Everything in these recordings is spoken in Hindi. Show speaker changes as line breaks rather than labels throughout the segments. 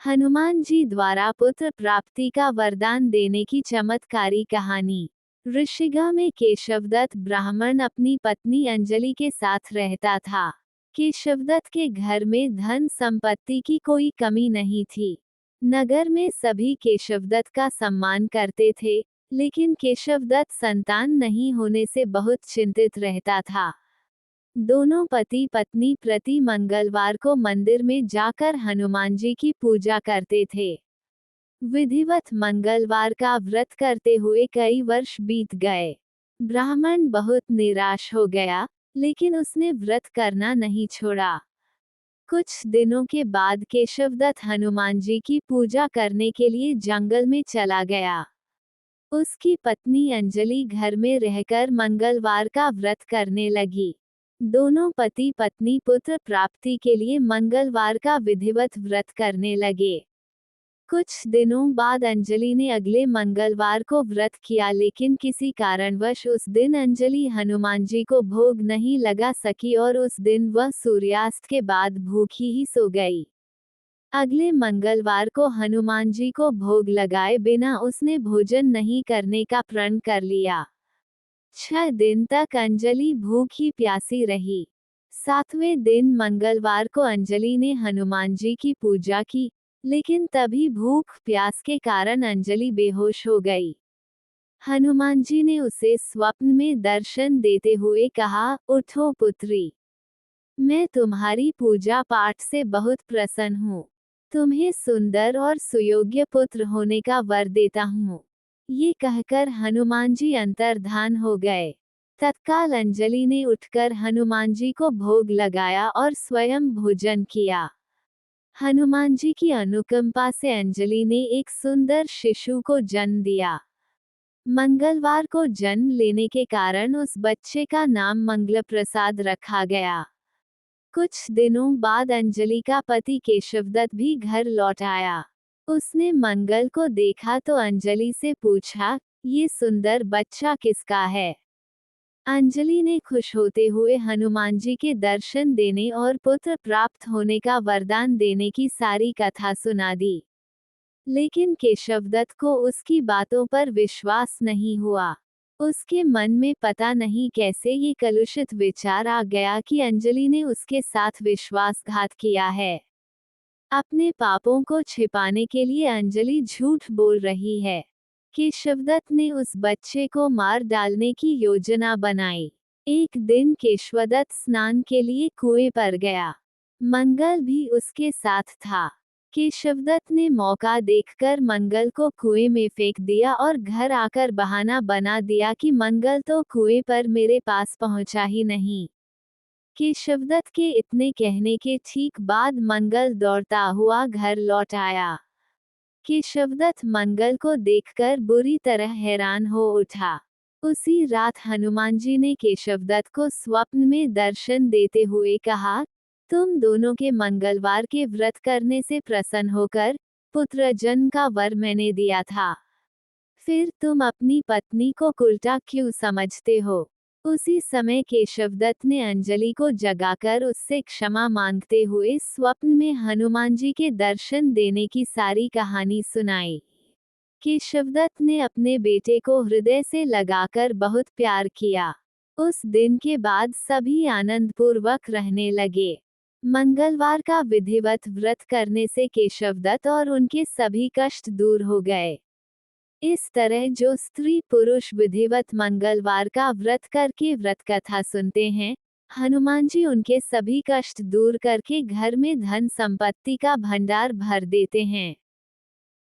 हनुमान जी द्वारा पुत्र प्राप्ति का वरदान देने की चमत्कारी कहानी। ऋषिगा में केशवदत्त ब्राह्मण अपनी पत्नी अंजलि के साथ रहता था। केशवदत्त के घर में धन संपत्ति की कोई कमी नहीं थी। नगर में सभी केशवदत्त का सम्मान करते थे, लेकिन केशवदत्त संतान नहीं होने से बहुत चिंतित रहता था। दोनों पति पत्नी प्रति मंगलवार को मंदिर में जाकर हनुमान जी की पूजा करते थे। विधिवत मंगलवार का व्रत करते हुए कई वर्ष बीत गए। ब्राह्मण बहुत निराश हो गया, लेकिन उसने व्रत करना नहीं छोड़ा। कुछ दिनों के बाद केशवदत्त हनुमान जी की पूजा करने के लिए जंगल में चला गया। उसकी पत्नी अंजलि घर में रहकर मंगलवार का व्रत करने लगी। दोनों पति पत्नी पुत्र प्राप्ति के लिए मंगलवार का विधिवत व्रत करने लगे। कुछ दिनों बाद अंजलि ने अगले मंगलवार को व्रत किया, लेकिन किसी कारणवश उस दिन अंजलि हनुमान जी को भोग नहीं लगा सकी और उस दिन वह सूर्यास्त के बाद भूखी ही सो गई। अगले मंगलवार को हनुमान जी को भोग लगाए बिना उसने भोजन नहीं करने का प्रण कर लिया। 6 दिन तक अंजलि भूखी प्यासी रही। 7वें दिन मंगलवार को अंजलि ने हनुमान जी की पूजा की, लेकिन तभी भूख प्यास के कारण अंजलि बेहोश हो गई। हनुमान जी ने उसे स्वप्न में दर्शन देते हुए कहा, उठो पुत्री, मैं तुम्हारी पूजा पाठ से बहुत प्रसन्न हूँ। तुम्हें सुंदर और सुयोग्य पुत्र होने का वर देता हूँ। ये कहकर हनुमान जी अंतर्धान हो गए। तत्काल अंजलि ने उठकर हनुमान जी को भोग लगाया और स्वयं भोजन किया। हनुमान जी की अनुकंपा से अंजलि ने एक सुंदर शिशु को जन्म दिया। मंगलवार को जन्म लेने के कारण उस बच्चे का नाम मंगल प्रसाद रखा गया। कुछ दिनों बाद अंजलि का पति केशवदत्त भी घर लौट आया। उसने मंगल को देखा तो अंजलि से पूछा, ये सुंदर बच्चा किसका है? अंजलि ने खुश होते हुए हनुमान जी के दर्शन देने और पुत्र प्राप्त होने का वरदान देने की सारी कथा सुना दी। लेकिन केशवदत्त को उसकी बातों पर विश्वास नहीं हुआ। उसके मन में पता नहीं कैसे ये कलुषित विचार आ गया कि अंजलि ने उसके साथ विश्वासघात किया है। अपने पापों को छिपाने के लिए अंजलि झूठ बोल रही है। केशवदत्त ने उस बच्चे को मार डालने की योजना बनाई। एक दिन केशवदत्त स्नान के लिए कुएं पर गया। मंगल भी उसके साथ था। केशवदत्त ने मौका देखकर मंगल को कुएं में फेंक दिया और घर आकर बहाना बना दिया कि मंगल तो कुएं पर मेरे पास पहुंचा ही नहीं। केशवदत्त के इतने कहने के ठीक बाद मंगल दौड़ता हुआ घर लौट आया। केशवदत्त मंगल को देखकर बुरी तरह हैरान हो उठा। उसी रात हनुमान जी ने केशवदत्त को स्वप्न में दर्शन देते हुए कहा, तुम दोनों के मंगलवार के व्रत करने से प्रसन्न होकर पुत्र जन्म का वर मैंने दिया था। फिर तुम अपनी पत्नी को उल्टा क्यों समझते हो? उसी समय केशवदत्त ने अंजलि को जगाकर उससे क्षमा मांगते हुए स्वप्न में हनुमान जी के दर्शन देने की सारी कहानी सुनाई। केशवदत्त ने अपने बेटे को हृदय से लगाकर बहुत प्यार किया। उस दिन के बाद सभी आनंदपूर्वक रहने लगे। मंगलवार का विधिवत व्रत करने से केशवदत्त और उनके सभी कष्ट दूर हो गए। इस तरह जो स्त्री पुरुष विधिवत मंगलवार का व्रत करके व्रत कथा सुनते हैं, हनुमान जी उनके सभी कष्ट दूर करके घर में धन संपत्ति का भंडार भर देते हैं।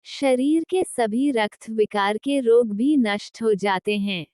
शरीर के सभी रक्त विकार के रोग भी नष्ट हो जाते हैं।